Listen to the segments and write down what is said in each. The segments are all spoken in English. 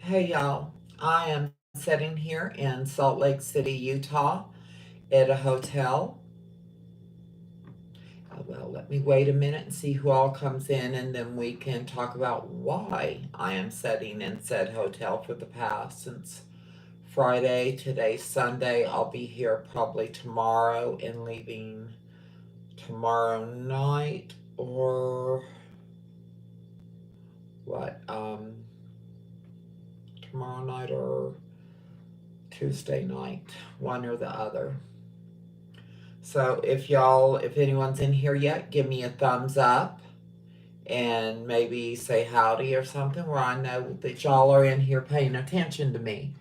Hey y'all, I am sitting here in Salt Lake City, Utah at a hotel. Well, let me wait a minute and see who all comes in, and then we can talk about why I am sitting in said hotel for the past since Friday. Today's Sunday. I'll be here probably tomorrow and leaving tomorrow night or what? Tomorrow night or Tuesday night, one or the other. So if anyone's in here yet, give me a thumbs up and maybe say howdy or something where I know that y'all are in here paying attention to me.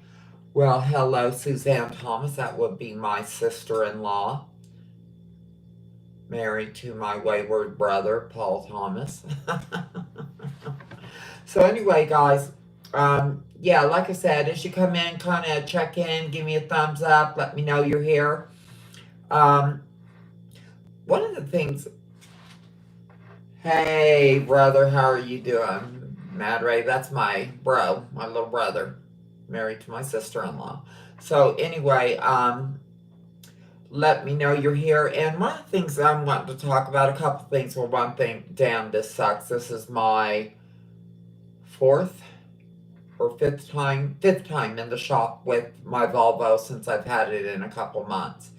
Well, hello, Suzanne Thomas. That would be my sister-in-law, married to my wayward brother, Paul Thomas. So anyway, guys, yeah, like I said, as you come in, kind of check in, give me a thumbs up, let me know you're here. Um, One of the things, hey brother, how are you doing? Mad Ray, that's my bro, my little brother, married to my sister-in-law. So anyway, let me know you're here. And one of the things that I'm wanting to talk about, a couple things. Well, one thing, damn, this sucks. This is my fourth or fifth time in the shop with my Volvo since I've had it in a couple months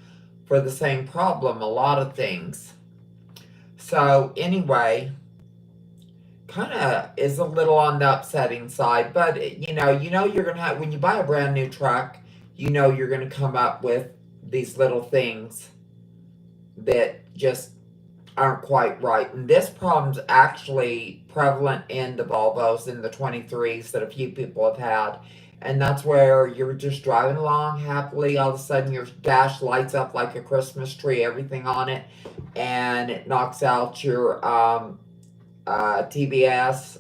for the same problem, a lot of things. So anyway, kind of is a little on the upsetting side, but you're gonna have, when you buy a brand new truck, you're gonna come up with these little things that just aren't quite right. And this problem's actually prevalent in the Volvos, in the 23s that a few people have had. And that's where you're just driving along happily. All of a sudden, your dash lights up like a Christmas tree, everything on it, and it knocks out your TBS,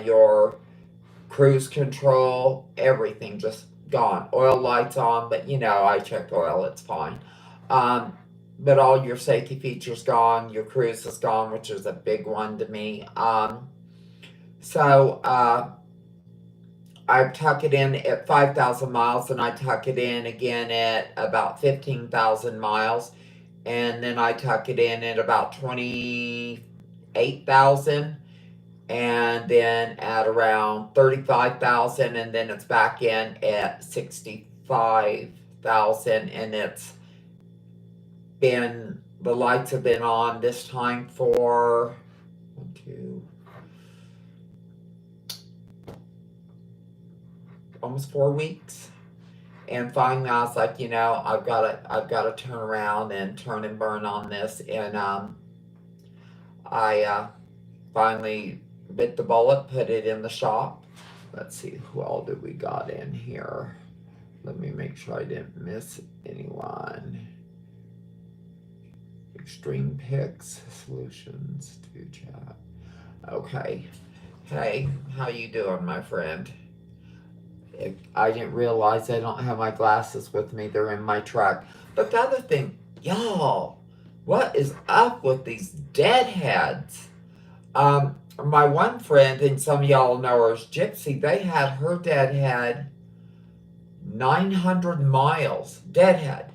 your cruise control, everything just gone. Oil lights on, but I checked oil, it's fine. But all your safety features gone, your cruise is gone, which is a big one to me. So I tuck it in at 5,000 miles, and I tuck it in again at about 15,000 miles, and then I tuck it in at about 28,000, and then at around 35,000, and then it's back in at 65,000, and the lights have been on this time for 1, 2, almost 4 weeks. And finally I was like, I've got to turn around and turn and burn on this. And I finally bit the bullet, put it in the shop. Let's see, who all did we got in here? Let me make sure I didn't miss anyone. Extreme Picks Solutions to chat. Okay. Hey, how you doing, my friend? I didn't realize I don't have my glasses with me. They're in my truck. But the other thing, y'all, what is up with these deadheads? My one friend, and some of y'all know her as Gypsy, they had her deadhead 900 miles, deadhead,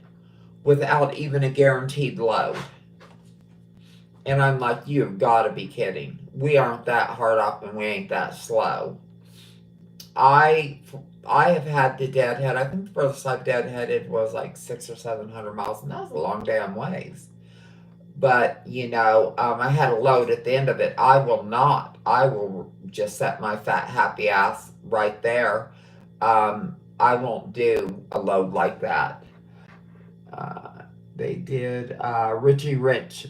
without even a guaranteed load. And I'm like, you've got to be kidding. We aren't that hard up and we ain't that slow. I have had the deadhead. I think the furthest I've deadheaded was like 600 or 700 miles, and that was a long damn ways. But I had a load at the end of it. I will not. I will just set my fat happy ass right there. I won't do a load like that. They did Richie Rich.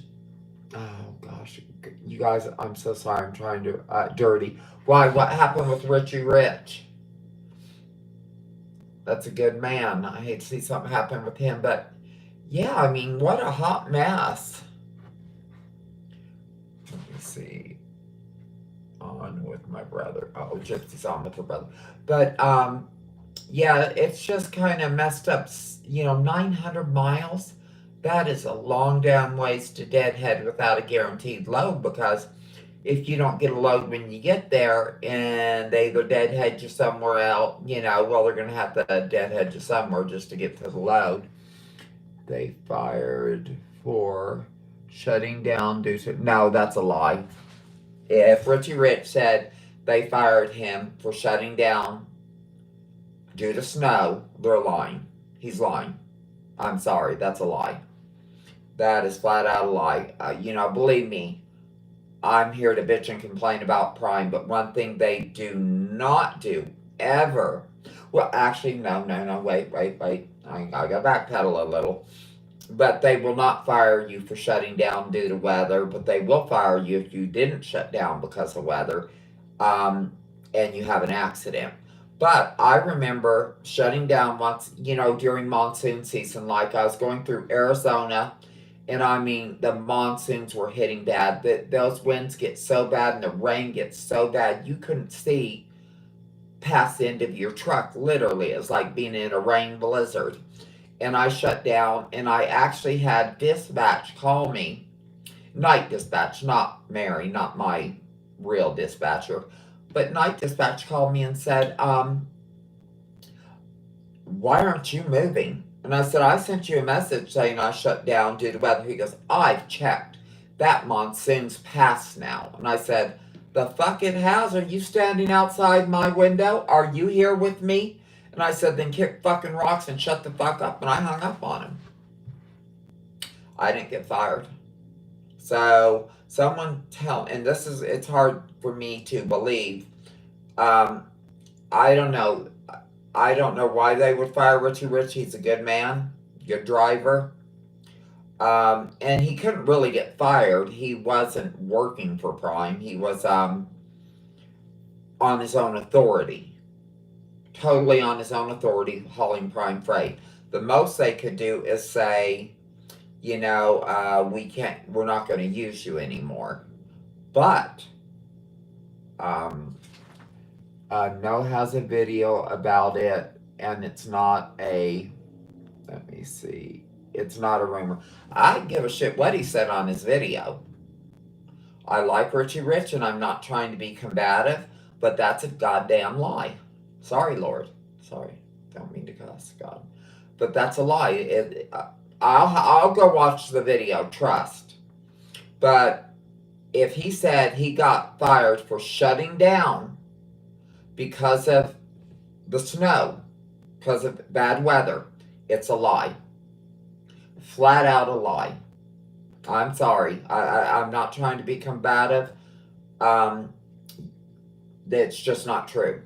Oh gosh, you guys, I'm so sorry. I'm trying to dirty. Why? What happened with Richie Rich? That's a good man. I hate to see something happen with him, but yeah, I mean, what a hot mess. Let me see. On with my brother. Oh, Gypsy's on with her brother. But yeah, it's just kind of messed up. 900 miles. That is a long damn ways to deadhead without a guaranteed load, because if you don't get a load when you get there and they either deadhead you somewhere else, well, they're going to have to deadhead you somewhere just to get to the load. They fired for shutting down due to. No, that's a lie. If Richie Rich said they fired him for shutting down due to snow, they're lying. He's lying. I'm sorry, that's a lie. That is flat out a lie. Believe me, I'm here to bitch and complain about Prime, but one thing they do not do ever. Well, actually, no, wait. I got to backpedal a little. But they will not fire you for shutting down due to weather, but they will fire you if you didn't shut down because of weather, and you have an accident. But I remember shutting down once, during monsoon season, like I was going through Arizona, and I mean, the monsoons were hitting bad. Those winds get so bad and the rain gets so bad, you couldn't see past the end of your truck, literally. It's like being in a rain blizzard. And I shut down, and I actually had dispatch call me. Night dispatch, not Mary, not my real dispatcher, but night dispatch called me and said, why aren't you moving? And I said, I sent you a message saying I shut down due to weather. He goes, I've checked. That monsoon's past now. And I said, the fuck it has? Are you standing outside my window? Are you here with me? And I said, then kick fucking rocks and shut the fuck up. And I hung up on him. I didn't get fired. So someone and it's hard for me to believe. I don't know. I don't know why they would fire Richie Rich. He's a good man, good driver. And he couldn't really get fired. He wasn't working for Prime. He was on his own authority. Totally on his own authority, hauling Prime freight. The most they could do is say, we're not going to use you anymore. But Noah has a video about it, and it's not let me see, it's not a rumor. I give a shit what he said on his video. I like Richie Rich, and I'm not trying to be combative, but that's a goddamn lie. Sorry, Lord. Sorry. Don't mean to cuss, God. But that's a lie. I'll go watch the video, trust. But if he said he got fired for shutting down because of the snow, because of bad weather, it's a lie. Flat out a lie. I'm sorry. I'm not trying to be combative. That's just not true.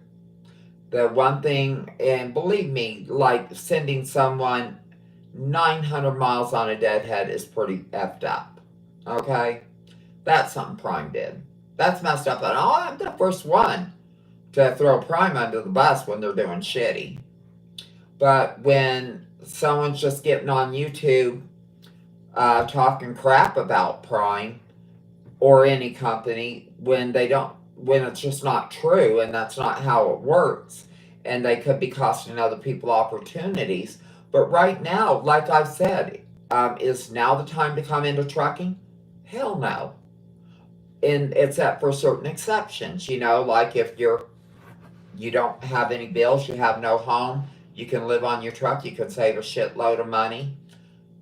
The one thing, and believe me, like sending someone 900 miles on a deadhead is pretty effed up. Okay? That's something Prime did. That's messed up. And I'm the first one to throw Prime under the bus when they're doing shitty. But when someone's just getting on YouTube talking crap about Prime or any company when it's just not true, and that's not how it works, and they could be costing other people opportunities. But right now, like I've said, is now the time to come into trucking? Hell no. And except for certain exceptions, like if you don't have any bills, you have no home, you can live on your truck, you can save a shitload of money.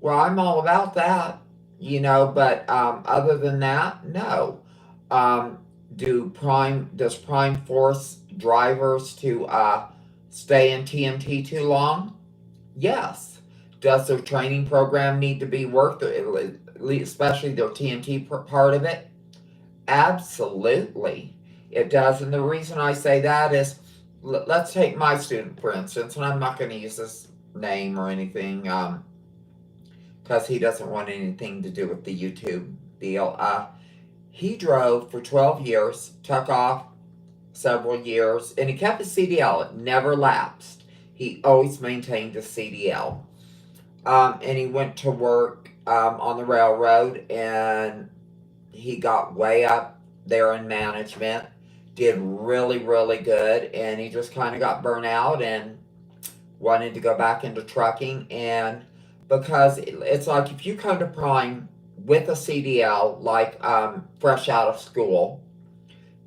Well, I'm all about that, but other than that, no. Does Prime force drivers to stay in TMT too long? Yes. Does their training program need to be worked, especially their TMT part of it? Absolutely. It does. And the reason I say that is, let's take my student, for instance, and I'm not going to use this name or anything because he doesn't want anything to do with the YouTube deal. He drove for 12 years, took off several years, and he kept his CDL. It never lapsed. He always maintained his CDL. And he went to work on the railroad, and he got way up there in management, did really, really good, and he just kind of got burnt out and wanted to go back into trucking. And because it's like if you come to Prime with a CDL, like fresh out of school,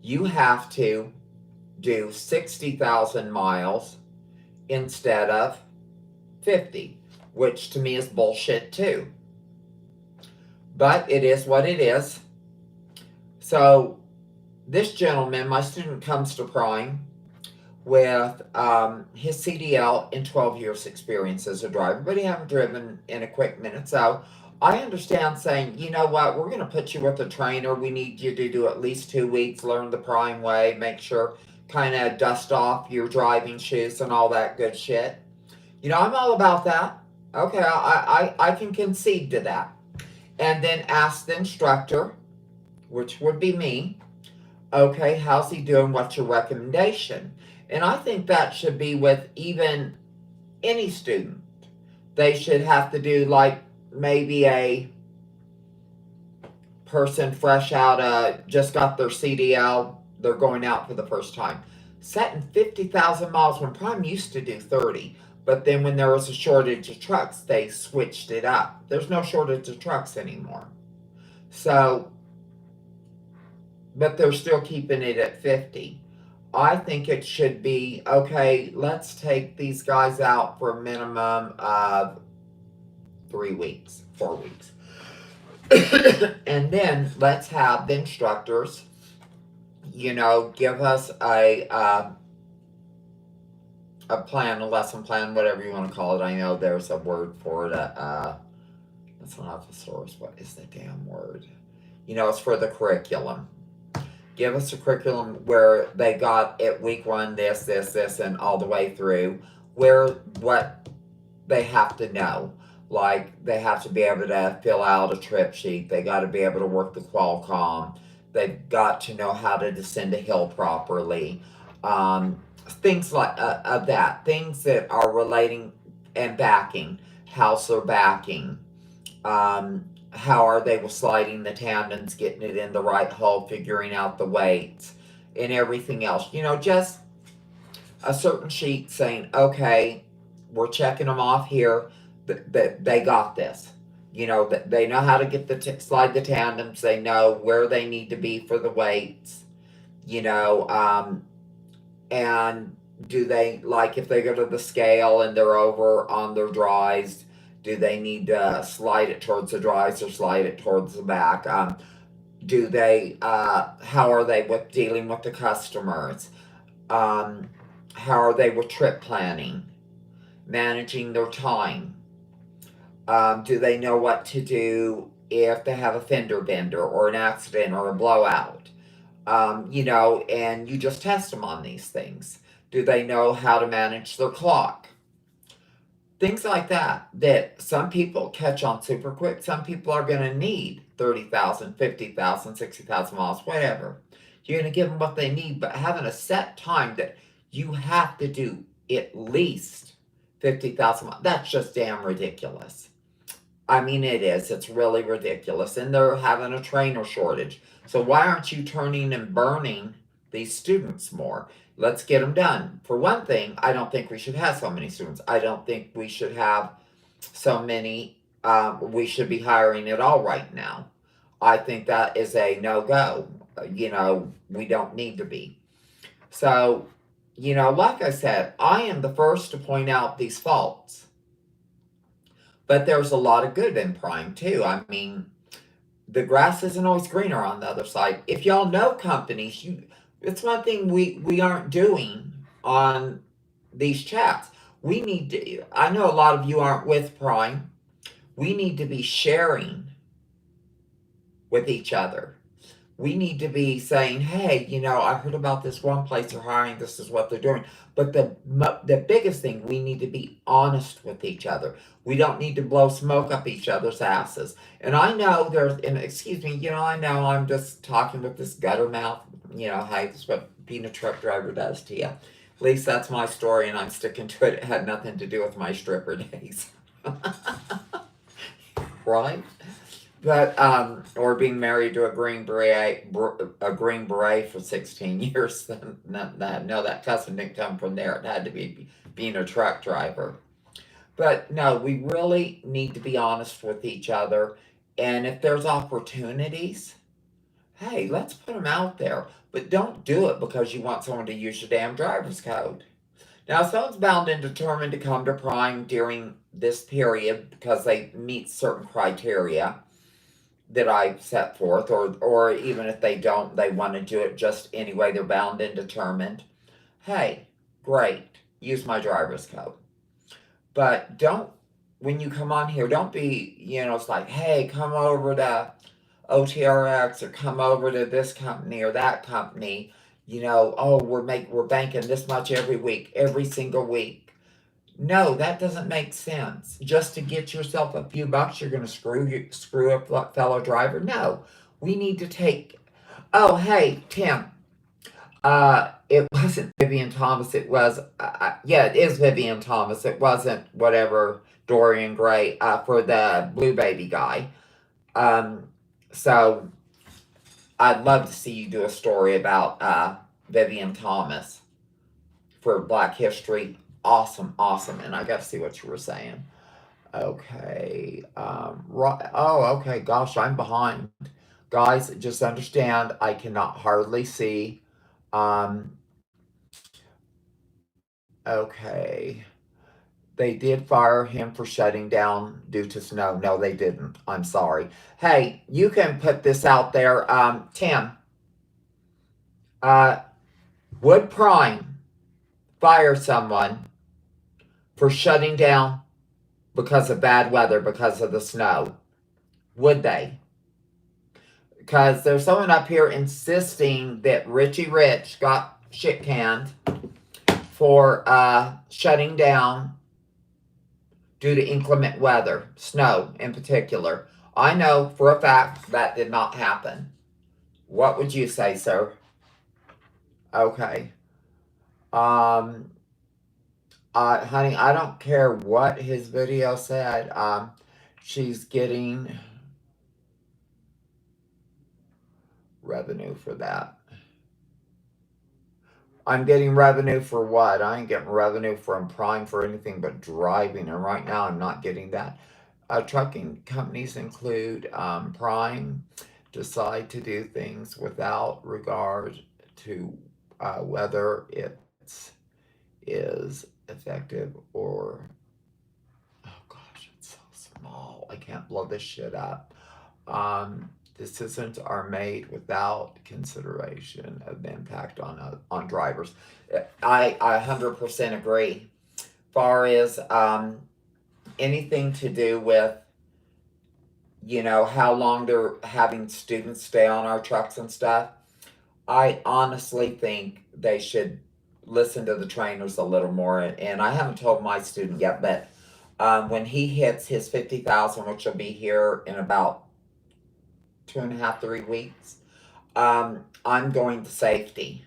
you have to do 60,000 miles instead of 50, which to me is bullshit too. But it is what it is. So this gentleman, my student, comes to Prime with his CDL and 12 years experience as a driver, but he haven't driven in a quick minute. So I understand saying, you know what, we're going to put you with a trainer. We need you to do at least 2 weeks, learn the Prime way, make sure, kind of dust off your driving shoes and all that good shit. You know, I'm all about that. Okay, I can concede to that. And then ask the instructor, which would be me, okay, how's he doing? What's your recommendation? And I think that should be with even any student. They should have to do like maybe a person fresh out, just got their CDL, they're going out for the first time. Setting 50,000 miles when Prime used to do 30. But then when there was a shortage of trucks, they switched it up. There's no shortage of trucks anymore. So, but they're still keeping it at 50. I think it should be, okay, let's take these guys out for a minimum of 3 weeks, 4 weeks. And then let's have the instructors, you know, give us a plan, a lesson plan, whatever you want to call it. I know there's a word for it. That's not a thesaurus. What is the damn word? You know, it's for the curriculum. Give us a curriculum where they got at week 1 this, and all the way through, where what they have to know. Like, they have to be able to fill out a trip sheet. They got to be able to work the Qualcomm. They've got to know how to descend a hill properly. Things like of that. Things that are relating and backing. How's their backing? How are they with sliding the tandons, getting it in the right hole, figuring out the weights, and everything else. You know, just a certain sheet saying, okay, we're checking them off here, that they got this. You know, that they know how to get slide the tandems. They know where they need to be for the weights. You know, and do they, like, if they go to the scale and they're over on their dries, do they need to slide it towards the dries or slide it towards the back? Do they, how are they with dealing with the customers? How are they with trip planning? Managing their time? Do they know what to do if they have a fender bender or an accident or a blowout? You know, and you just test them on these things. Do they know how to manage their clock? Things like that, that some people catch on super quick. Some people are going to need 30,000, 50,000, 60,000 miles, whatever. You're going to give them what they need, but having a set time that you have to do at least 50,000 miles, that's just damn ridiculous. I mean, it is. It's really ridiculous. And they're having a trainer shortage. So why aren't you turning and burning these students more? Let's get them done. For one thing, I don't think we should have so many students. I don't think we should have so many. We should be hiring at all right now. I think that is a no-go. You know, we don't need to be. So, you know, like I said, I am the first to point out these faults. But there's a lot of good in Prime, too. I mean, the grass isn't always greener on the other side. If y'all know companies, it's one thing we aren't doing on these chats. We need to, I know a lot of you aren't with Prime. We need to be sharing with each other. We need to be saying, hey, you know, I heard about this one place they're hiring, this is what they're doing. But the biggest thing, we need to be honest with each other. We don't need to blow smoke up each other's asses. And I know there's, and excuse me, you know, I know I'm just talking with this gutter mouth, you know, hey, that's what being a truck driver does to you. At least that's my story, and I'm sticking to it. It had nothing to do with my stripper days. Right? But or being married to a Green Beret for 16 years. No, that cousin didn't come from there. It had to be being a truck driver. But no, we really need to be honest with each other. And if there's opportunities, hey, let's put them out there. But don't do it because you want someone to use your damn driver's code. Now, if someone's bound and determined to come to Prime during this period because they meet certain criteria that I set forth, or even if they don't, they want to do it just anyway, they're bound and determined. Hey, great, use my driver's code. But don't, when you come on here, don't be, it's like, hey, come over to OTRX or come over to this company or that company. Oh, we're banking this much every week, every single week. No, that doesn't make sense. Just to get yourself a few bucks, you're going to screw a fellow driver. No, we need to take. Oh, hey, Tim. It wasn't Vivian Thomas. It was, yeah, it is Vivian Thomas. It wasn't whatever Dorian Gray for the Blue Baby guy. So I'd love to see you do a story about Vivian Thomas for Black History. Awesome. And I got to see what you were saying. Okay. Okay. Gosh, I'm behind. Guys, just understand I cannot hardly see. Okay. They did fire him for shutting down due to snow. No, they didn't. I'm sorry. Hey, you can put this out there. Tim, would Prime fire someone for shutting down because of bad weather, because of the snow? Would they? Because there's someone up here insisting that Richie Rich got shit canned for shutting down due to inclement weather, snow in particular. I know for a fact that did not happen. What would you say, sir? Okay. Honey, I don't care what his video said. She's getting revenue for that. I'm getting revenue for what? I ain't getting revenue from Prime for anything but driving, and right now I'm not getting that. Trucking companies include Prime decide to do things without regard to whether it is effective or, oh gosh, it's so small. I can't blow this shit up. Decisions are made without consideration of the impact on drivers. I 100% agree. Far as anything to do with how long they're having students stay on our trucks and stuff, I honestly think they should listen to the trainers a little more. And I haven't told my student yet, but when he hits his 50,000, which will be here in about 2.5, 3 weeks, I'm going to safety.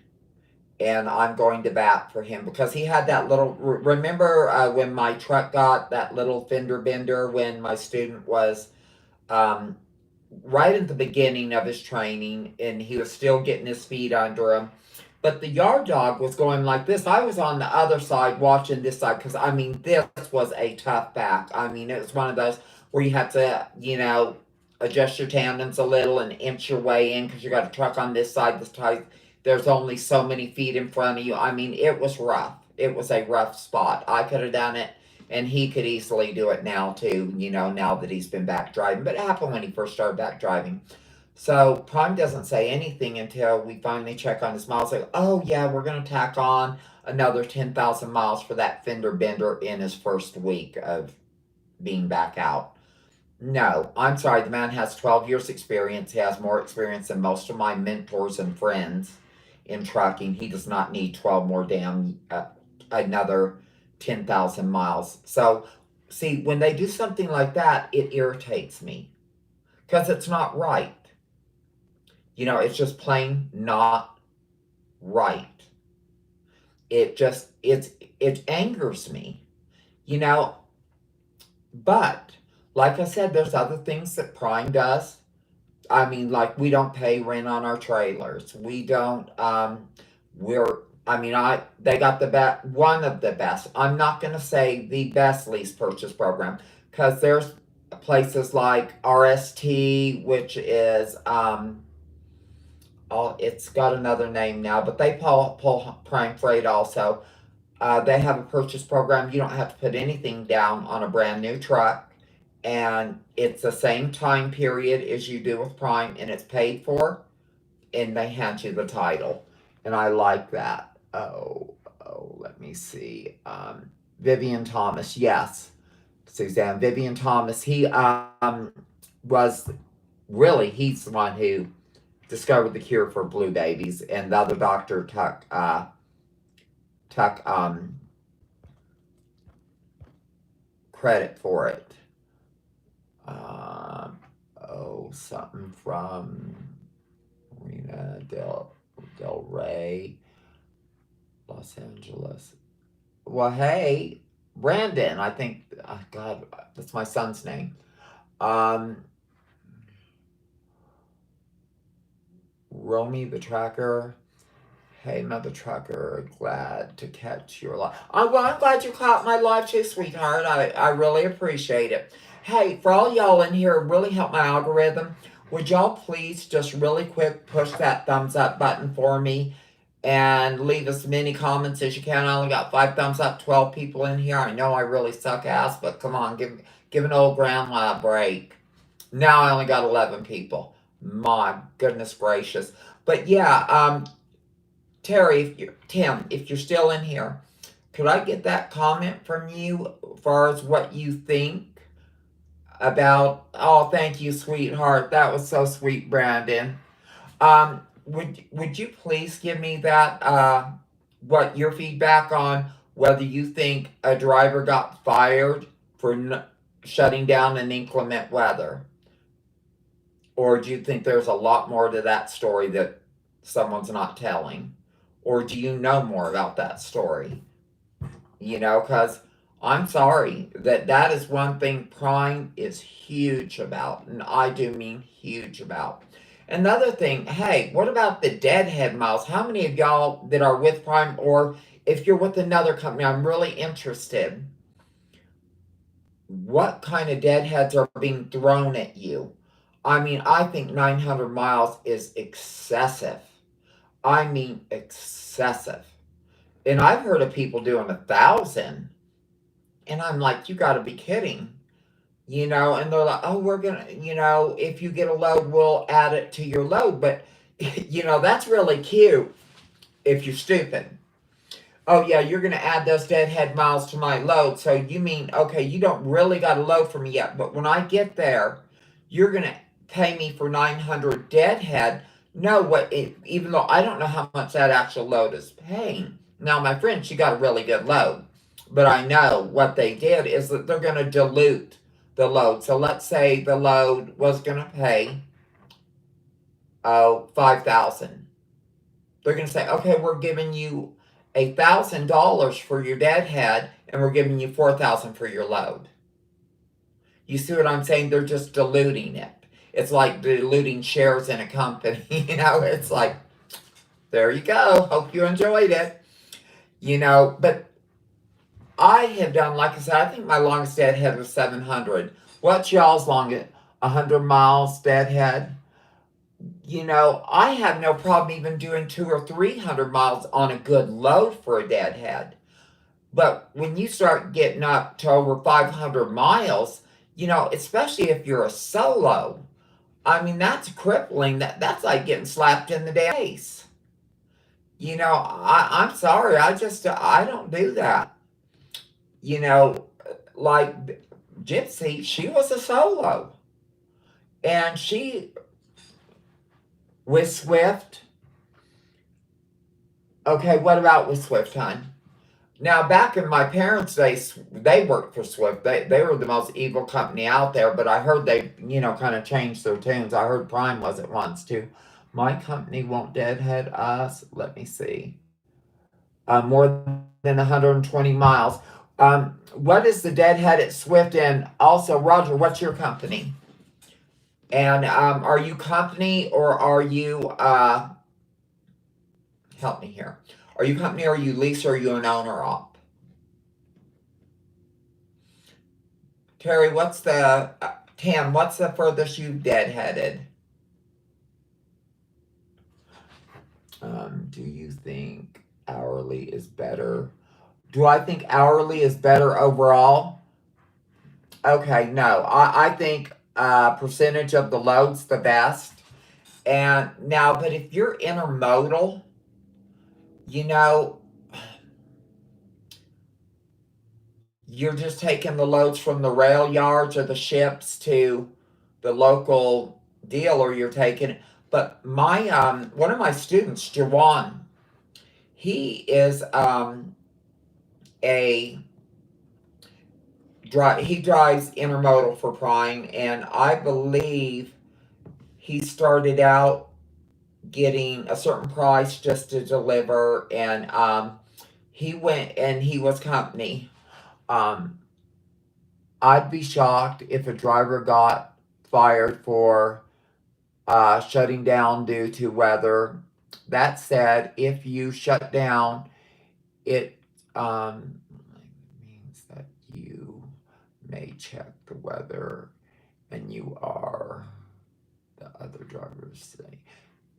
And I'm going to bat for him because he had that little. Remember when my truck got that little fender bender when my student was right at the beginning of his training and he was still getting his feet under him. But the yard dog was going like this. I was on the other side watching this side because, this was a tough back. It was one of those where you had to, adjust your tandems a little and inch your way in because you got a truck on this side, this side. There's only so many feet in front of you. It was rough. It was a rough spot. I could have done it, and he could easily do it now, too, now that he's been back driving. But it happened when he first started back driving. So Prime doesn't say anything until we finally check on his miles. Like, oh, yeah, we're going to tack on another 10,000 miles for that fender bender in his first week of being back out. No, I'm sorry. The man has 12 years experience. He has more experience than most of my mentors and friends in trucking. He does not need 12 more another 10,000 miles. So, see, when they do something like that, it irritates me because it's not right. It's just plain not right. It angers me, but like I said, there's other things that Prime does. Like we don't pay rent on our trailers. We don't, they got one of the best. I'm not going to say the best lease purchase program because there's places like RST, which is, It's got another name now, but they pull prime freight also. They have a purchase program. You don't have to put anything down on a brand new truck. And it's the same time period as you do with Prime, and it's paid for, and they hand you the title. And I like that. Let me see. Vivian Thomas, yes. Suzanne, Vivian Thomas, he was really, he's the one who discovered the cure for blue babies, and the other doctor took credit for it. Something from Marina Del Rey, Los Angeles. Well, hey, Brandon, I think, God, that's my son's name. Romy the Tracker. Hey, Mother Trucker, glad to catch your live. I'm glad you caught my live too, sweetheart. I really appreciate it. Hey, for all y'all in here, really help my algorithm. Would y'all please just really quick push that thumbs up button for me and leave as many comments as you can. I only got 5 thumbs up, 12 people in here. I know I really suck ass, but come on, give an old grandma a break. Now I only got 11 people. My goodness gracious. But yeah, Tim, if you're still in here, could I get that comment from you as far as what you think about? Oh, thank you, sweetheart. That was so sweet, Brandon. Would you please give me that? What your feedback on whether you think a driver got fired for shutting down in inclement weather, or do you think there's a lot more to that story that someone's not telling? Or do you know more about that story? Because I'm sorry, that is one thing Prime is huge about, and I do mean huge about. Another thing, hey, what about the deadhead miles? How many of y'all that are with Prime, or if you're with another company, I'm really interested. What kind of deadheads are being thrown at you? I mean, I think 900 miles is excessive. I mean, excessive. And I've heard of people doing 1,000, and I'm like, you got to be kidding, And they're like, oh, we're gonna, if you get a load, we'll add it to your load. But that's really cute if you're stupid. Oh yeah, you're gonna add those deadhead miles to my load. So you mean, okay, you don't really got a load for me yet, but when I get there, you're gonna pay me for 900 deadhead. No, even though I don't know how much that actual load is paying. Now, my friend, she got a really good load, but I know what they did is that they're gonna dilute the load. So let's say the load was gonna pay 5,000. They're gonna say, okay, we're giving you $1,000 for your deadhead, and we're giving you 4,000 for your load. You see what I'm saying? They're just diluting it. It's like diluting shares in a company. It's like, there you go. Hope you enjoyed it. But I have done, like I said, I think my longest deadhead was 700. What's y'all's longest? 100 miles deadhead? I have no problem even doing 200 or 300 miles on a good load for a deadhead. But when you start getting up to over 500 miles, especially if you're a solo, I mean, that's crippling. That's like getting slapped in the face. I'm sorry. I don't do that. Like Gypsy, she was a solo. And she, with Swift, okay, what about with Swift, hon? Now, back in my parents' days, they worked for Swift. They were the most evil company out there, but I heard they, kind of changed their tunes. I heard Prime was at once, too. My company won't deadhead us. Let me see. More than 120 miles. What is the deadhead at Swift? And also, Roger, what's your company? And are you company or are you, help me here. Are you company or are you lease or are you an owner op? Terry, what's the, Tam, what's the furthest you've deadheaded? is better. Do I think hourly is better overall? Okay, no. I think percentage of the load's the best. And now, but if you're intermodal, you know, you're just taking the loads from the rail yards or the ships to the local deal, or you're taking it. But my one of my students, Jawan, he is a he drives intermodal for Prime, and I believe he started out getting a certain price just to deliver, and he went and he was company. Um, I'd be shocked if a driver got fired for shutting down due to weather. That said, if you shut down, it means that you may check the weather and you are the other drivers say.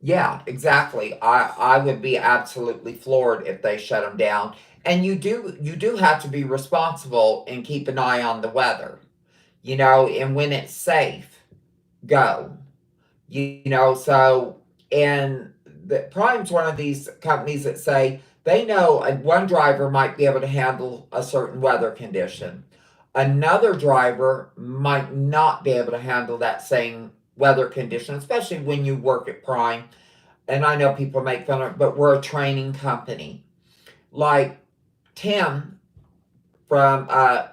Yeah, exactly. I would be absolutely floored if they shut them down. And you do have to be responsible and keep an eye on the weather, and when it's safe, go. So and the Prime's one of these companies that say they know one driver might be able to handle a certain weather condition. Another driver might not be able to handle that same weather condition, especially when you work at Prime. And I know people make fun of it, but we're a training company. Like Tim from uh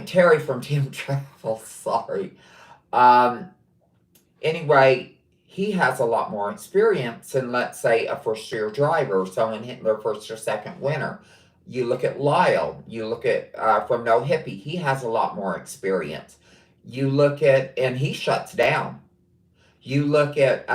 Terry from Tim Travel, sorry. Um anyway, he has a lot more experience than, let's say, a first year driver, someone hitting their first or second winter. You look at Lyle, you look at from No Hippie, he has a lot more experience. You look at, and he shuts down. You look at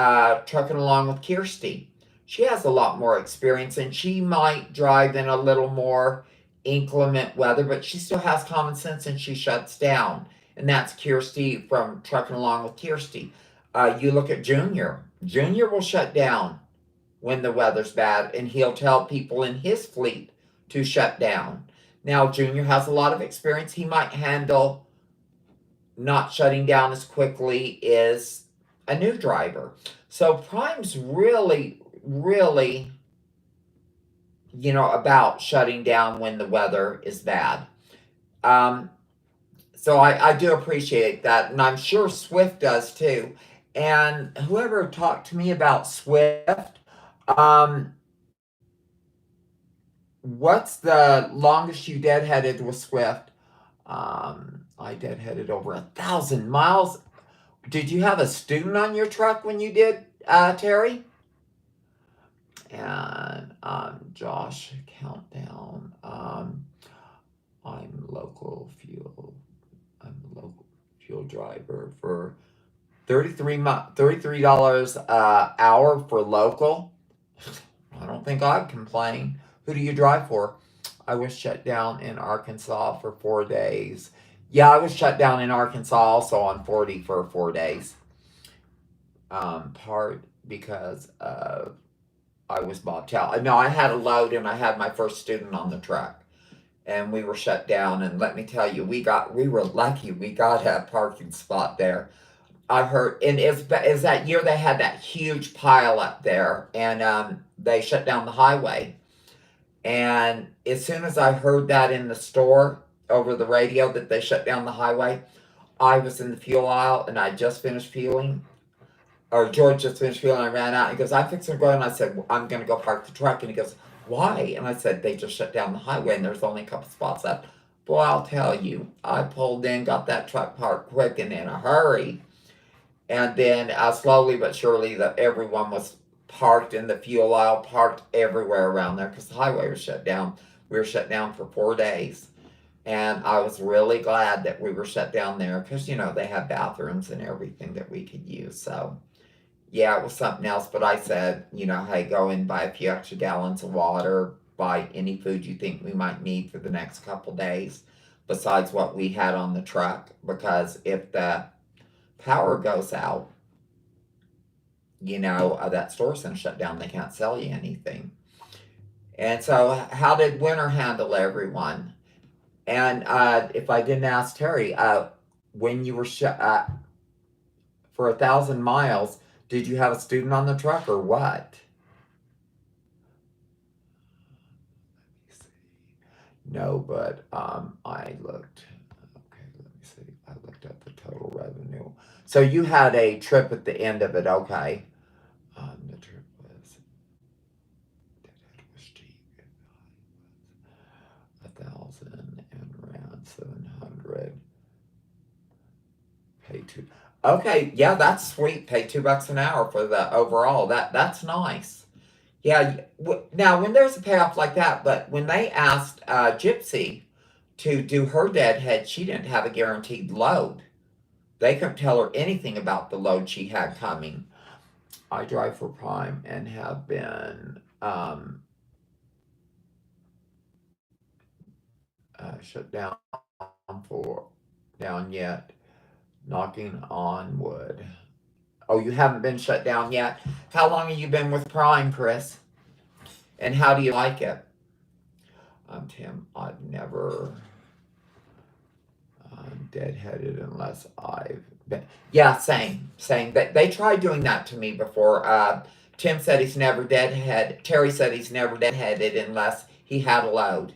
Trucking Along with Kirsty. She has a lot more experience, and she might drive in a little more inclement weather, but she still has common sense and she shuts down. And that's Kirsty from Trucking Along with Kirsty. You look at Junior. Junior will shut down when the weather's bad, and he'll tell people in his fleet to shut down. Now, Junior has a lot of experience. He might handle not shutting down as quickly as a new driver. So Prime's really, really, about shutting down when the weather is bad. So I do appreciate that, and I'm sure Swift does too. And whoever talked to me about Swift, um, what's the longest you deadheaded with Swift? I deadheaded over 1,000 miles. Did you have a student on your truck when you did, Terry? And Josh, countdown. I'm local fuel. I'm a local fuel driver for $33 hour for local. I don't think I'd complain. Who do you drive for? I was shut down in Arkansas for 4 days. Yeah, I was shut down in Arkansas also on 40 for 4 days. Part because I was bobtailed. No, I had a load and I had my first student on the truck, and we were shut down. And let me tell you, we were lucky. We got a parking spot there. I heard, and is that year they had that huge pile up there, and they shut down the highway. And as soon as I heard that in the store over the radio that they shut down the highway, I was in the fuel aisle and I just finished fueling, or George just finished fueling. I ran out. He goes, "I'm fixing to go," and I said, well, "I'm going to go park the truck." And he goes, "Why?" And I said, "They just shut down the highway and there's only a couple spots left." Boy, I'll tell you, I pulled in, got that truck parked quick and in a hurry. And then slowly but surely, everyone was parked in the fuel aisle, parked everywhere around there because the highway was shut down. We were shut down for 4 days. And I was really glad that we were shut down there because, they had bathrooms and everything that we could use. So, yeah, it was something else. But I said, hey, go and buy a few extra gallons of water, buy any food you think we might need for the next couple days besides what we had on the truck. Because if the power goes out, that store's going to shut down. They can't sell you anything. And so, how did Winter handle everyone? And if I didn't ask Terry, when you were for 1,000 miles, did you have a student on the truck or what? No, but I looked. Okay, let me see. I looked at the total revenue. So you had a trip at the end of it. Okay. The trip was cheap. 1,000 and around 700. Pay two. Okay, yeah, that's sweet. Pay $2 an hour for the overall. That's nice. Yeah. Now, when there's a payoff like that, but when they asked Gypsy to do her deadhead, she didn't have a guaranteed load. They couldn't tell her anything about the load she had coming. I drive for Prime and have been shut down for down yet. Knocking on wood. Oh, you haven't been shut down yet? How long have you been with Prime, Chris? And how do you like it? Tim, I've never deadheaded unless I've been. Yeah, same. They tried doing that to me before. Tim said he's never deadhead. Terry said he's never deadheaded unless he had a load.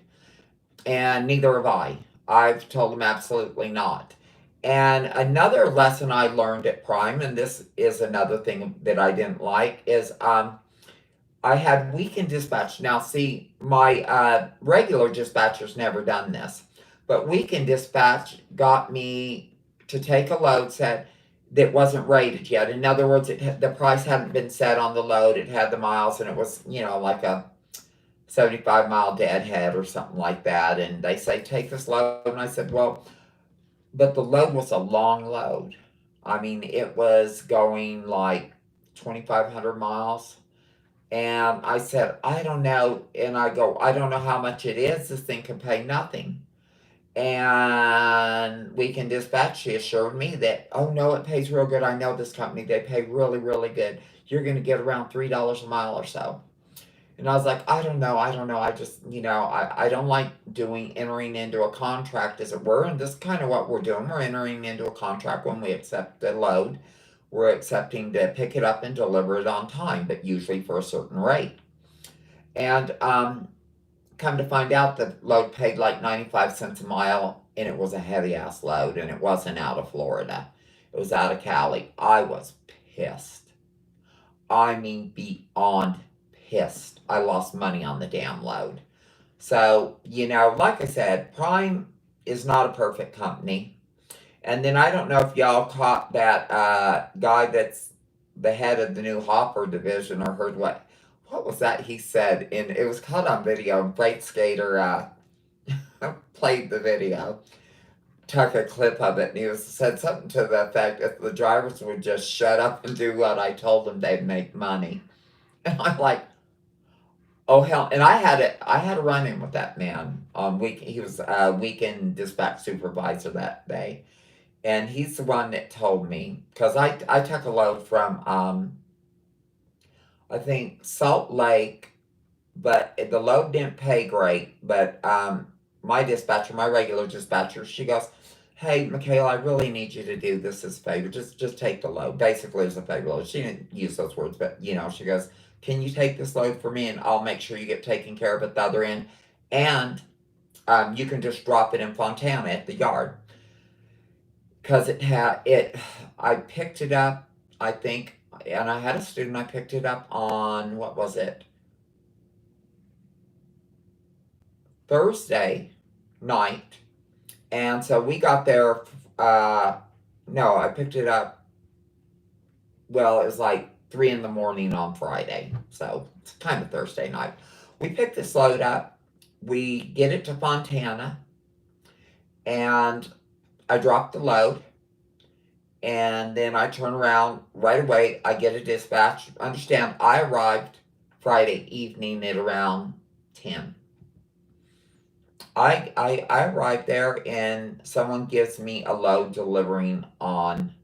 And neither have I. I've told him absolutely not. And another lesson I learned at Prime, and this is another thing that I didn't like, is I had weekend dispatch. Now, see, my regular dispatcher's never done this, but weekend dispatch got me to take a load set that wasn't rated yet. In other words, the price hadn't been set on the load. It had the miles, and it was, like a 75-mile deadhead or something like that. And they say, take this load. And I said, well, but the load was a long load. I mean, it was going like 2,500 miles. And I said, I don't know. And I go, I don't know how much it is. This thing can pay nothing. And Weekend Dispatch, she assured me that, oh no, it pays real good. I know this company. They pay really, really good. You're going to get around $3 a mile or so. And I was like, I don't know. I just, I don't like entering into a contract, as it were. And this is kind of what we're doing. We're entering into a contract when we accept the load. We're accepting to pick it up and deliver it on time, but usually for a certain rate. And come to find out, the load paid like 95 cents a mile, and it was a heavy ass load, and it wasn't out of Florida. It was out of Cali. I was pissed. I mean, beyond pissed. I lost money on the damn load. So, like I said, Prime is not a perfect company. And then I don't know if y'all caught that guy that's the head of the new Hopper division, or heard what was that he said. And it was caught on video, and Freight Skater played the video, took a clip of it, and he said something to the effect, if the drivers would just shut up and do what I told them, they'd make money. And I'm like, oh hell! And I had a run in with that man on week. He was a weekend dispatch supervisor that day, and he's the one that told me, because I took a load from I think Salt Lake, but the load didn't pay great. But my dispatcher, my regular dispatcher, she goes, "Hey, Michaela, I really need you to do this as a favor. Just take the load." Basically, as a favor. She didn't use those words, but she goes, "Can you take this load for me, and I'll make sure you get taken care of at the other end, and you can just drop it in Fontana at the yard." Because I picked it up, I think, and I had a student. I picked it up on, what was it, Thursday night, and so we got there. No, I picked it up. Well, it was like 3 in the morning on Friday, so it's kind of Thursday night. We picked this load up. We get it to Fontana, and I drop the load, and then I turn around right away. I get a dispatch. Understand, I arrived Friday evening at around 10. I arrived there, and someone gives me a load delivering on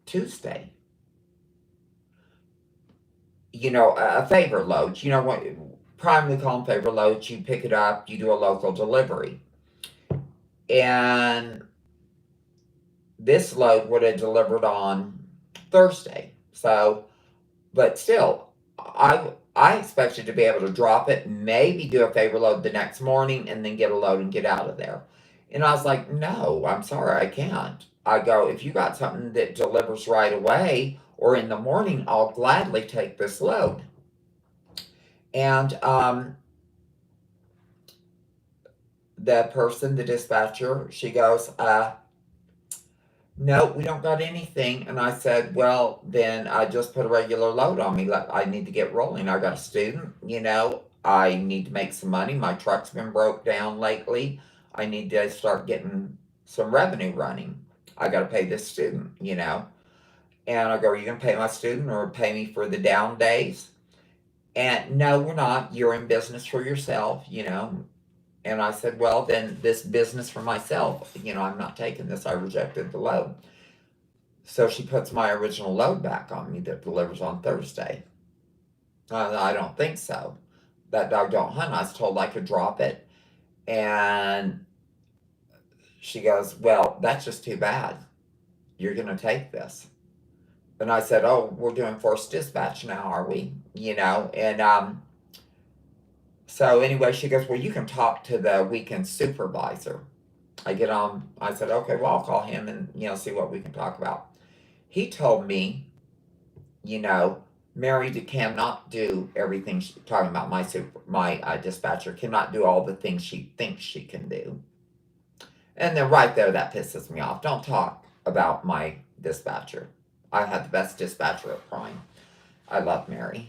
Tuesday. a favor load. What Prime, we call them favor loads. You pick it up, you do a local delivery. And this load would have delivered on Thursday. So, but still, I expected to be able to drop it, maybe do a favor load the next morning, and then get a load and get out of there. And I was like, no, I'm sorry, I can't. I go, if you got something that delivers right away or in the morning, I'll gladly take this load. And the dispatcher, she goes, no, we don't got anything. And I said, well, then I just put a regular load on me. Like, I need to get rolling. I got a student, I need to make some money. My truck's been broke down lately. I need to start getting some revenue running. I got to pay this student. And I go, are you going to pay my student or pay me for the down days? And no, we're not. You're in business for yourself. And I said, well, then this business for myself, I'm not taking this. I rejected the load. So she puts my original load back on me that delivers on Thursday. I don't think so. That dog don't hunt. I was told I could drop it. And she goes, well, that's just too bad. You're going to take this. And I said, oh, we're doing forced dispatch now, are we? And so anyway, she goes, well, you can talk to the weekend supervisor. I get on, I said, okay, well, I'll call him and, see what we can talk about. He told me, Mary cannot do everything, talking about my dispatcher, cannot do all the things she thinks she can do. And then right there, that pisses me off. Don't talk about my dispatcher. I had the best dispatcher at Prime. I love Mary.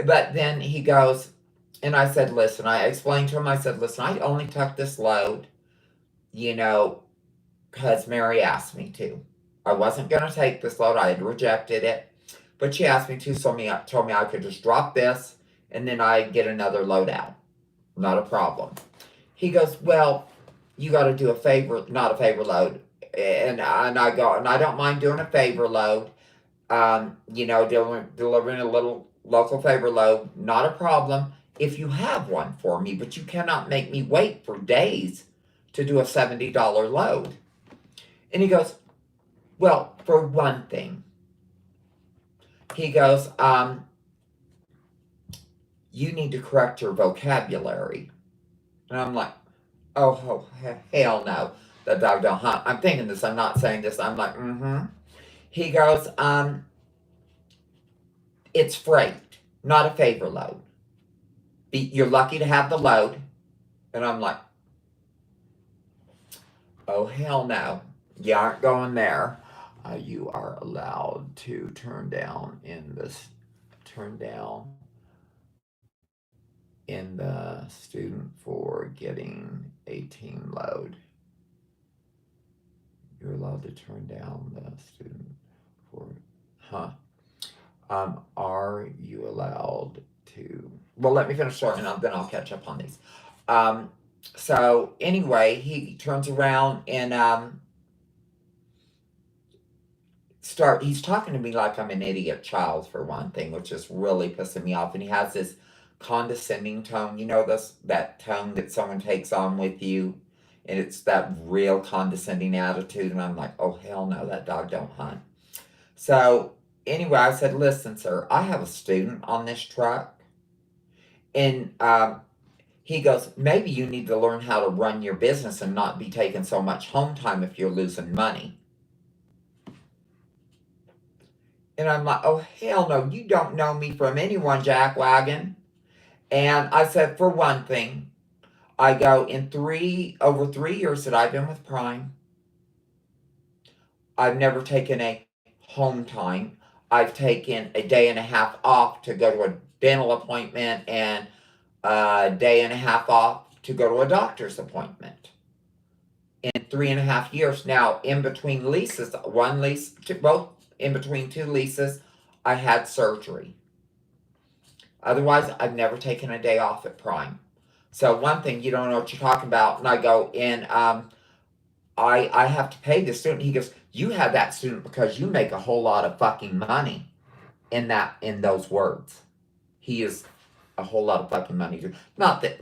But then he goes, and I said, listen, I explained to him, I said, listen, I only took this load, because Mary asked me to. I wasn't going to take this load. I had rejected it. But she asked me to, told me I could just drop this, and then I'd get another load out. Not a problem. He goes, well, you got to do a favor, not a favor load. And I go, and I don't mind doing a favor load, delivering a little local favor load, not a problem if you have one for me, but you cannot make me wait for days to do a $70 load. And he goes, well, for one thing, he goes, you need to correct your vocabulary. And I'm like, oh hell no, that dog don't hunt. I'm thinking this, I'm not saying this, I'm like, He goes, it's freight, not a favor load. You're lucky to have the load. And I'm like, oh, hell no. You aren't going there. You are allowed to turn down in the student for getting a team load. You're allowed to turn down the student for, are you allowed to, well, let me finish starting and then I'll catch up on these. So anyway, he turns around and he's talking to me like I'm an idiot child for one thing, which is really pissing me off. And he has this condescending tone, that tone that someone takes on with you, and it's that real condescending attitude. And I'm like, oh hell no, that dog don't hunt. So anyway, I said, listen, sir, I have a student on this truck. And he goes, maybe you need to learn how to run your business and not be taking so much home time if you're losing money. And I'm like, oh, hell no, you don't know me from anyone, jackwagon. And I said, for one thing, I go, over 3 years that I've been with Prime, I've never taken a home time. I've taken a day and a half off to go to a dental appointment and a day and a half off to go to a doctor's appointment in 3.5 years. Now, in between leases, in between 2 leases, I had surgery. Otherwise, I've never taken a day off at Prime. So one thing, you don't know what you're talking about. And I go, and I have to pay this student. He goes, you have that student because you make a whole lot of fucking money. in those words. He is a whole lot of fucking money. Not that,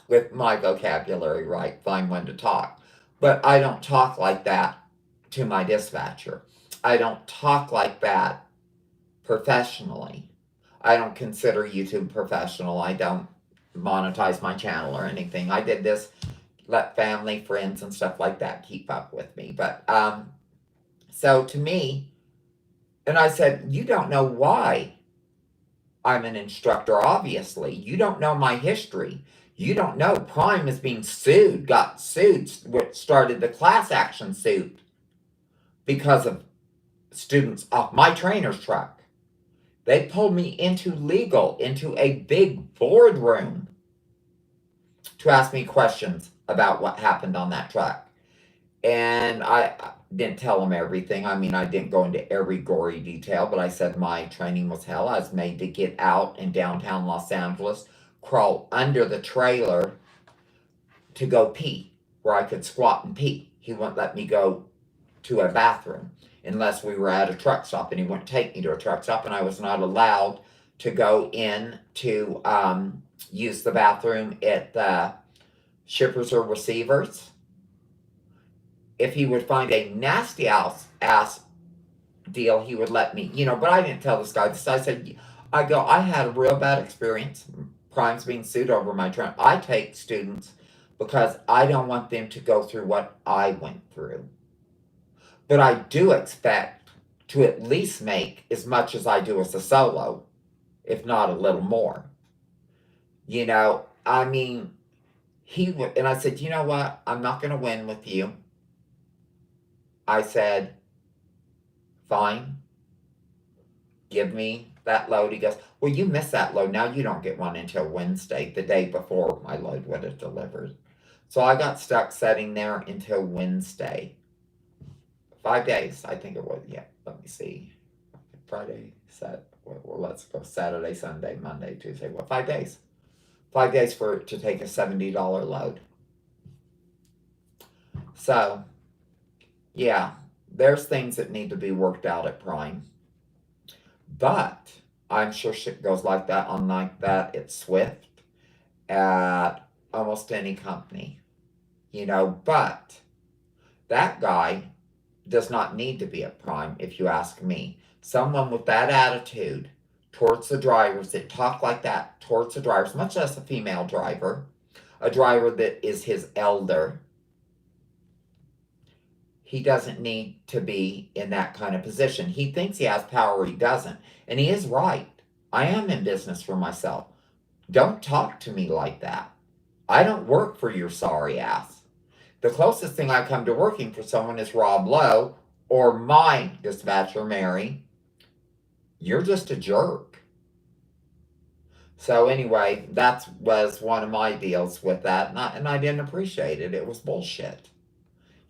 with my vocabulary, right, find when to talk. But I don't talk like that to my dispatcher. I don't talk like that professionally. I don't consider YouTube professional. I don't monetize my channel or anything. I did this, let family, friends, and stuff like that keep up with me. But so to me, and I said, you don't know why I'm an instructor, obviously. You don't know my history. You don't know Prime is being sued, got sued, which started the class action suit because of students off my trainer's truck. They pulled me into a big boardroom to ask me questions about what happened on that truck. And I didn't tell them everything. I mean, I didn't go into every gory detail, but I said my training was hell. I was made to get out in downtown Los Angeles, crawl under the trailer to go pee, where I could squat and pee. He wouldn't let me go to a bathroom unless we were at a truck stop, and he wouldn't take me to a truck stop, and I was not allowed to go in to use the bathroom at the shippers or receivers. If he would find a nasty ass deal, he would let me, but I didn't tell this guy this. I said, I had a real bad experience. Prime's being sued over my training. I take students because I don't want them to go through what I went through. But I do expect to at least make as much as I do as a solo, if not a little more. I mean, he would, and I said, you know what? I'm not going to win with you. I said, fine, give me that load. He goes, well, you missed that load. Now you don't get one until Wednesday, the day before my load would have delivered. So I got stuck sitting there until Wednesday. 5 days, I think it was. Yeah, let me see. Friday, well, let's go Saturday, Sunday, Monday, Tuesday. 5 days. 5 days to take a $70 load. So, yeah, there's things that need to be worked out at Prime. But I'm sure shit goes like that at Swift, at almost any company. But that guy does not need to be at Prime, if you ask me. Someone with that attitude towards the drivers, that talk like that towards the drivers, much less a female driver, a driver that is his elder, he doesn't need to be in that kind of position. He thinks he has power, he doesn't. And he is right. I am in business for myself. Don't talk to me like that. I don't work for your sorry ass. The closest thing I come to working for someone is Rob Lowe or my dispatcher, Mary. You're just a jerk. So anyway, that was one of my deals with that, and I didn't appreciate it. It was bullshit.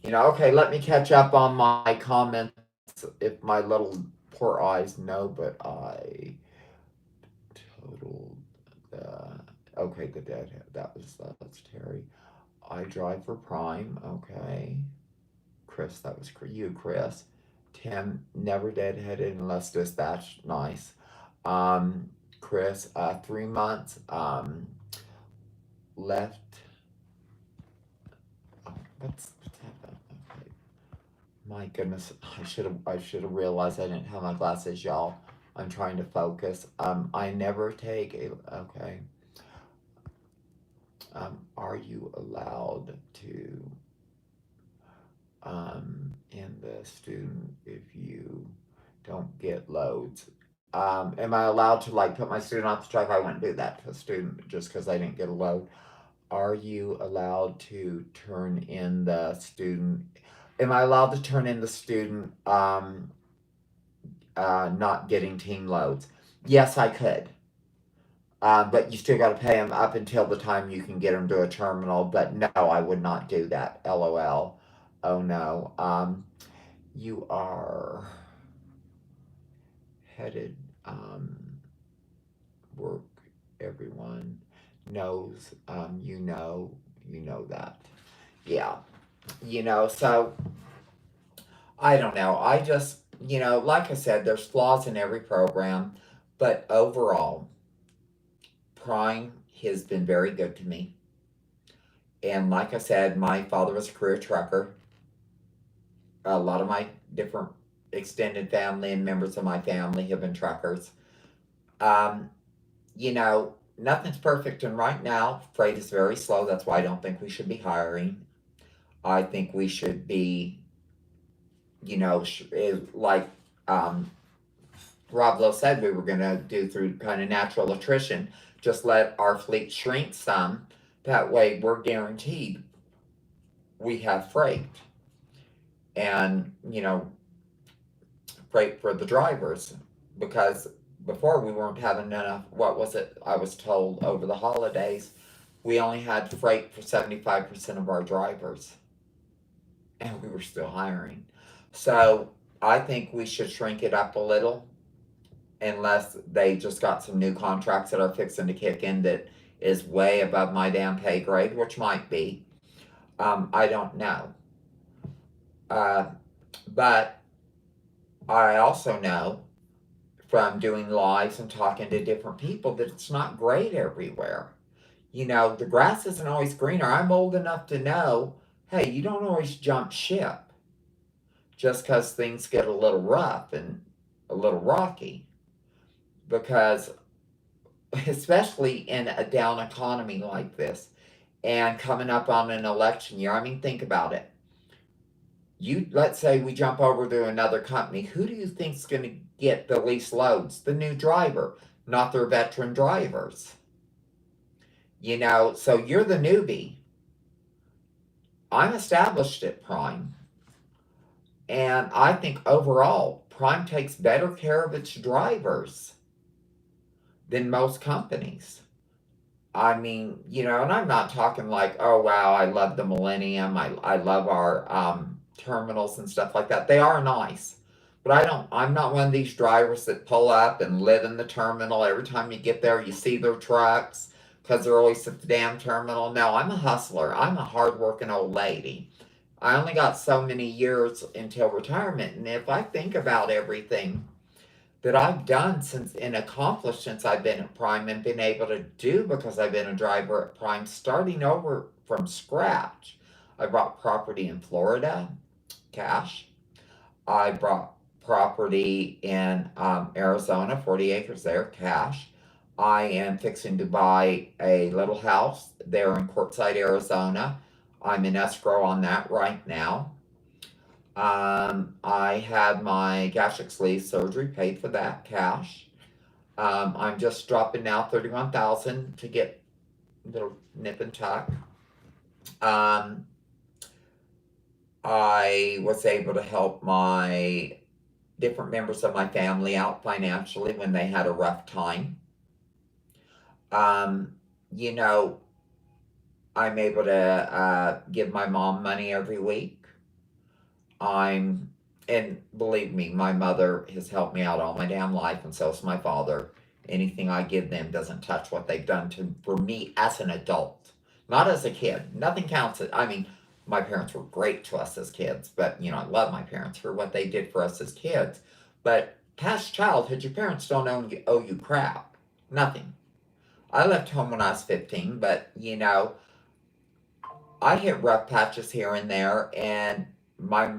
Okay, let me catch up on my comments if my little poor eyes know, but I totaled the Deadhead. That's Terry. I drive for Prime. Okay. Chris, that was you, Chris. Tim, never deadheaded unless dispatched. Nice. Chris, 3 months. Left. Oh, what's happened? Okay. My goodness, I should have realized I didn't have my glasses, y'all. I'm trying to focus. I never take a. Okay. Are you allowed to end the student if you don't get loads? Am I allowed to put my student off the truck? I wouldn't do that to a student just because they didn't get a load. Are you allowed to turn in the student? Am I allowed to turn in the student not getting team loads? Yes, I could. But you still got to pay them up until the time you can get them to a terminal. But no, I would not do that. LOL. Oh no. You are headed. Work. Everyone knows. You know that. Yeah. So I don't know. I just like I said, there's flaws in every program, but overall, Prime has been very good to me. And like I said, my father was a career trucker. A lot of my different extended family and members of my family have been truckers. Um, Nothing's perfect, and right now, freight is very slow. That's why I don't think we should be hiring. I think we should be, like um, Rob Lowe said we were going to do through kind of natural attrition, just let our fleet shrink some. That way, we're guaranteed we have freight and, freight for the drivers because before we weren't having enough. What was it? I was told over the holidays we only had freight for 75% of our drivers and we were still hiring. So I think we should shrink it up a little unless they just got some new contracts that are fixing to kick in that is way above my damn pay grade, which might be. I don't know. Uh, but I also know from doing lives and talking to different people that it's not great everywhere. The grass isn't always greener. I'm old enough to know, hey, you don't always jump ship just because things get a little rough and a little rocky. Because, especially in a down economy like this and coming up on an election year, I mean, think about it. Let's say we jump over to another company. Who do you think's going to get the least loads? The new driver, not their veteran drivers. So you're the newbie. I'm established at Prime. And I think overall, Prime takes better care of its drivers than most companies. I mean, and I'm not talking like, oh, wow, I love the Millennium. I love our terminals and stuff like that. They are nice. But I'm not one of these drivers that pull up and live in the terminal. Every time you get there, you see their trucks because they're always at the damn terminal. No, I'm a hustler. I'm a hardworking old lady. I only got so many years until retirement. And if I think about everything that I've done and accomplished since I've been at Prime and been able to do because I've been a driver at Prime, starting over from scratch. I bought property in Florida, cash. I bought property in Arizona, 40 acres there, cash. I am fixing to buy a little house there in Quartzsite, Arizona. I'm in escrow on that right now. I had my gastric sleeve surgery, paid for that cash. I'm just dropping now 31,000 to get a little nip and tuck. I was able to help my different members of my family out financially when they had a rough time. Um, you know, I'm able to give my mom money every week. And believe me, my mother has helped me out all my damn life, and so has my father. Anything I give them doesn't touch what they've done for me as an adult, not as a kid. Nothing counts. I mean, my parents were great to us as kids, but I love my parents for what they did for us as kids. But past childhood, your parents don't owe you crap. Nothing. I left home when I was 15, but I hit rough patches here and there, and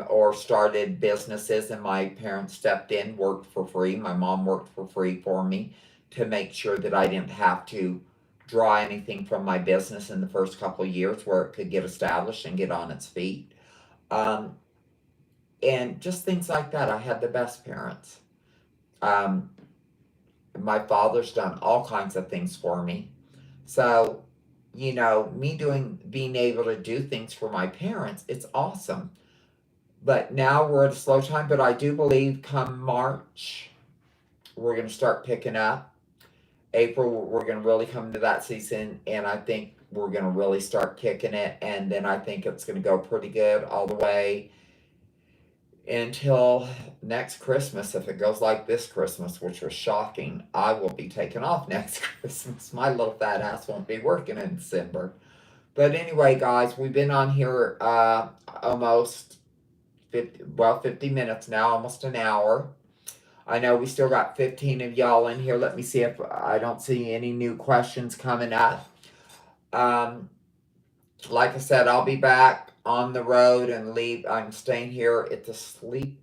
or started businesses, and my parents stepped in, worked for free. My mom worked for free for me to make sure that I didn't have to draw anything from my business in the first couple of years where it could get established and get on its feet. Um, and just things like that. I had the best parents. Um, my father's done all kinds of things for me. So, being able to do things for my parents, it's awesome. But now we're at a slow time, but I do believe come March, we're going to start picking up. April, we're going to really come into that season, and I think we're going to really start kicking it, and then I think it's going to go pretty good all the way until next Christmas. If it goes like this Christmas, which was shocking, I will be taking off next Christmas. My little fat ass won't be working in December. But anyway, guys, we've been on here almost 50 minutes now, almost an hour. I know we still got 15 of y'all in here. Let me see if I don't see any new questions coming up. Like I said, I'll be back on the road and leave. I'm staying here at the Sleep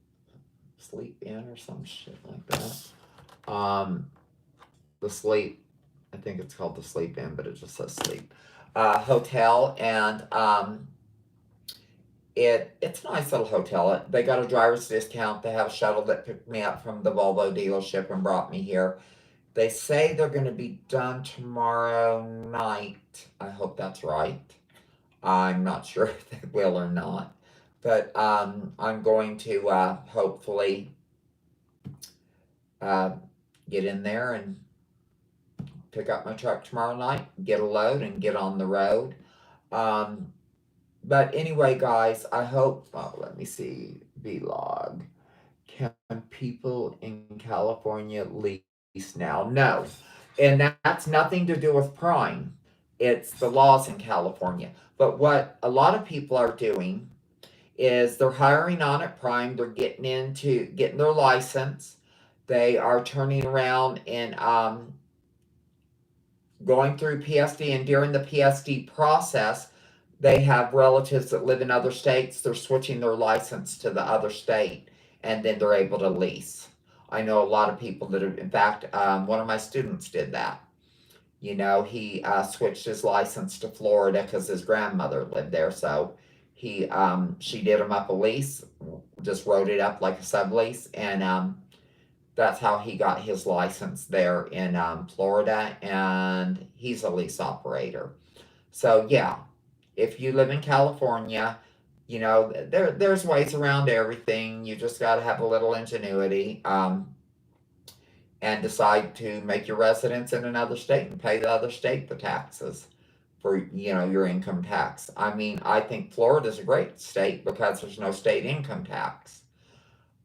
Inn or some shit like that. The Sleep, I think it's called the Sleep Inn, but it just says Sleep Hotel, and it's a nice little hotel. They got a driver's discount. They have a shuttle that picked me up from the Volvo dealership and brought me here. They say they're going to be done tomorrow night. I hope that's right. I'm not sure if they will or not. But I'm going to hopefully get in there and pick up my truck tomorrow night, get a load, and get on the road. But anyway, guys, I hope, let me see, vlog. Can people in California lease now? No. And that's nothing to do with prime. It's the laws in California. But what a lot of people are doing is they're hiring on at prime. They're getting their license. They are turning around and going through PSD. And during the PSD process, they have relatives that live in other states. They're switching their license to the other state, and then they're able to lease. I know a lot of people that have, in fact, one of my students did that. You know, he switched his license to Florida because his grandmother lived there. So she did him up a lease, just wrote it up like a sublease, and that's how he got his license there in Florida, and he's a lease operator. So yeah, if you live in California, you know, there's ways around everything. You just got to have a little ingenuity and decide to make your residence in another state and pay the other state the taxes for, you know, your income tax. I mean, I think Florida's a great state because there's no state income tax.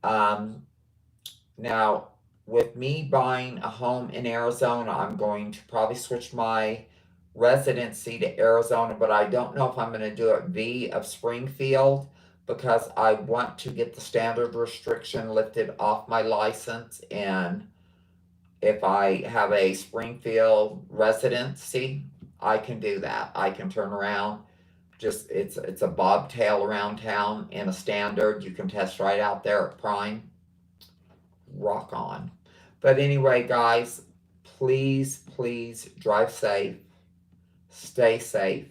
Now, with me buying a home in Arizona, I'm going to probably switch my residency to Arizona, but I don't know if I'm going to do it V of Springfield because I want to get the standard restriction lifted off my license. And if I have a Springfield residency, I can do that. I can turn around. Just it's a bobtail around town in a standard. You can test right out there at Prime. Rock on. But anyway, guys, please drive safe. Stay safe.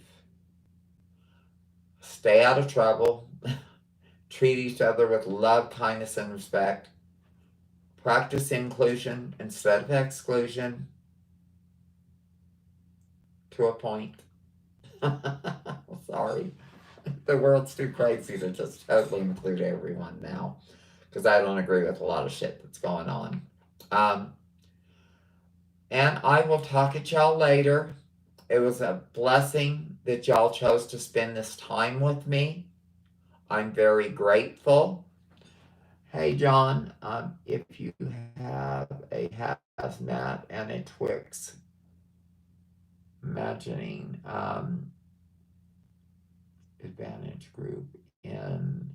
Stay out of trouble. Treat each other with love, kindness, and respect. Practice inclusion instead of exclusion. To a point. Sorry. The world's too crazy to just totally include everyone now, because I don't agree with a lot of shit that's going on. And I will talk at y'all later. It was a blessing that y'all chose to spend this time with me. I'm very grateful. Hey, John, if you have a hazmat and a Twix, imagining advantage group in,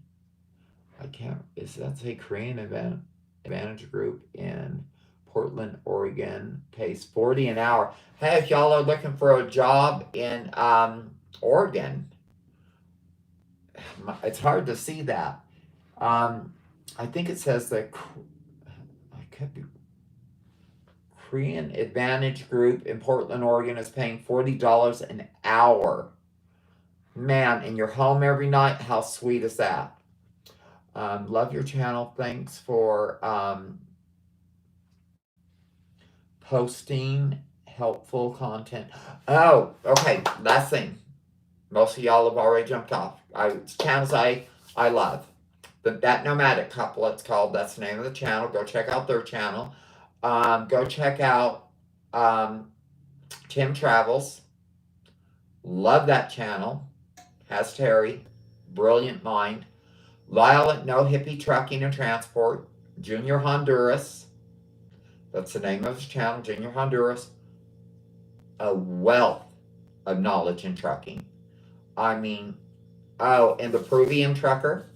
is that a Korean advantage group in Portland, Oregon, pays $40 an hour. Hey, if y'all are looking for a job in Oregon, it's hard to see that. I think it says that I could be Korean Advantage Group in Portland, Oregon is paying $40 an hour. Man, and you're home every night. How sweet is that? Love your channel. Thanks for posting helpful content. Oh, okay. Last thing. Most of y'all have already jumped off. Channels I love. That Nomadic Couple, it's called. That's the name of the channel. Go check out their channel. Go check out Tim Travels. Love that channel. Has Terry. Brilliant mind. Lyle at No Hippie Trucking and Transport. Junior Honduras. That's the name of his channel, Junior Honduras. A wealth of knowledge in trucking. I mean, oh, and the Peruvian trucker.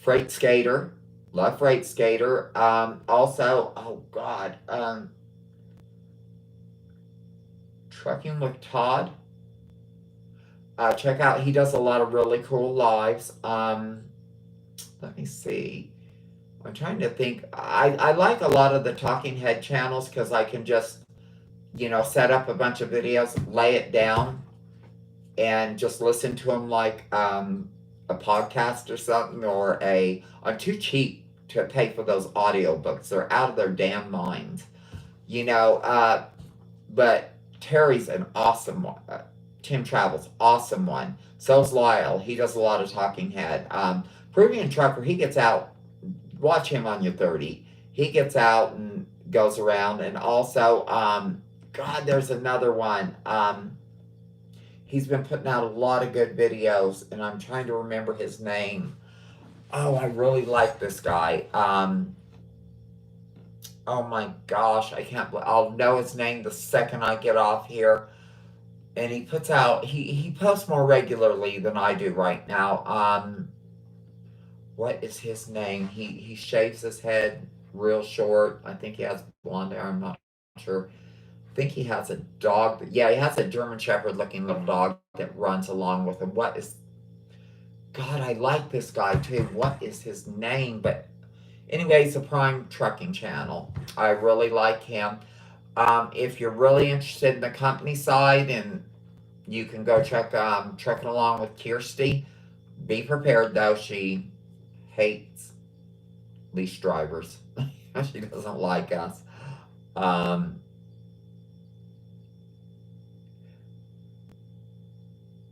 Freight Skater. Love Freight Skater. Also, oh God, Trucking with Todd. Check out, he does a lot of really cool lives. Let me see. I'm trying to think. I like a lot of the talking head channels because I can just, set up a bunch of videos, lay it down, and just listen to them like a podcast or something, or I'm too cheap to pay for those audiobooks. They're out of their damn minds. You know, but Terry's an awesome one. Tim Travel's awesome one. So's Lyle. He does a lot of talking head. Peruvian Trucker, he gets out. Watch him on your 30. He gets out and goes around. And also, God, there's another one. He's been putting out a lot of good videos, and I'm trying to remember his name. Oh, I really like this guy. Oh my gosh, I'll know his name the second I get off here. And he puts out, he posts more regularly than I do right now. What is his name? He shaves his head real short. I think he has blonde hair. I'm not sure. I think he has a dog. Yeah, he has a German Shepherd looking little dog that runs along with him. God, I like this guy too. What is his name? But anyways, a Prime Trucking channel. I really like him. If you're really interested in the company side, and you can go check Trucking Along with Kirsty. Be prepared though, she hates leash drivers. She doesn't like us.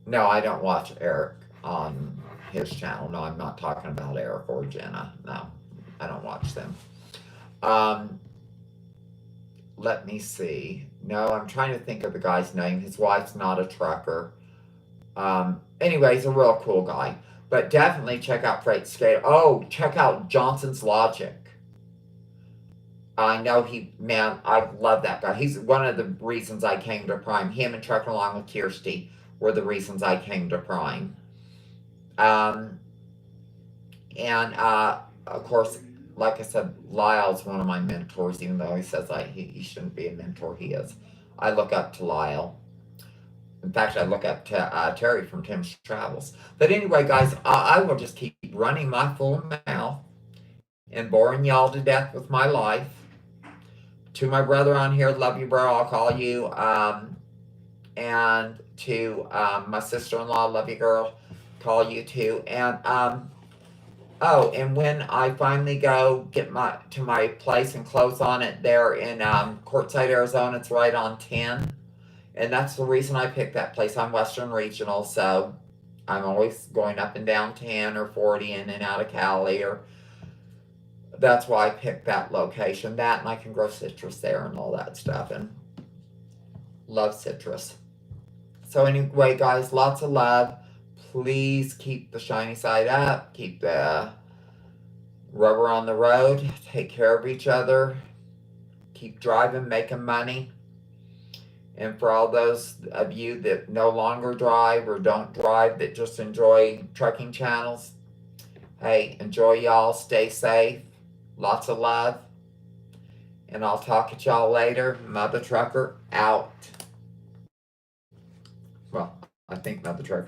No, I don't watch Eric on his channel. No, I'm not talking about Eric or Jenna. No, I don't watch them. Let me see. No, I'm trying to think of the guy's name. His wife's not a trucker. Anyway, he's a real cool guy. But definitely check out Freight Skater. Oh, check out Johnson's Logic. I know I love that guy. He's one of the reasons I came to Prime. Him and Trucking Along with Kirsty were the reasons I came to Prime. And of course, like I said, Lyle's one of my mentors, even though he says he shouldn't be a mentor. He is. I look up to Lyle. In fact, I look up to Terry from Tim's Travels. But anyway, guys, I will just keep running my full mouth and boring y'all to death with my life. To my brother on here, love you, bro. I'll call you. And to my sister-in-law, love you, girl. Call you too. And and when I finally go get to my place and close on it there in Quartzsite, Arizona, it's right on 10. And that's the reason I picked that place. I'm Western Regional, so I'm always going up and down 10 or 40 in and out of Cali. That's why I picked that location. That, and I can grow citrus there and all that stuff. And love citrus. So anyway, guys, lots of love. Please keep the shiny side up. Keep the rubber on the road. Take care of each other. Keep driving, making money. And for all those of you that no longer drive or don't drive, that just enjoy trucking channels, hey, enjoy y'all. Stay safe. Lots of love. And I'll talk at y'all later. Mother Trucker out. Well, I think Mother Trucker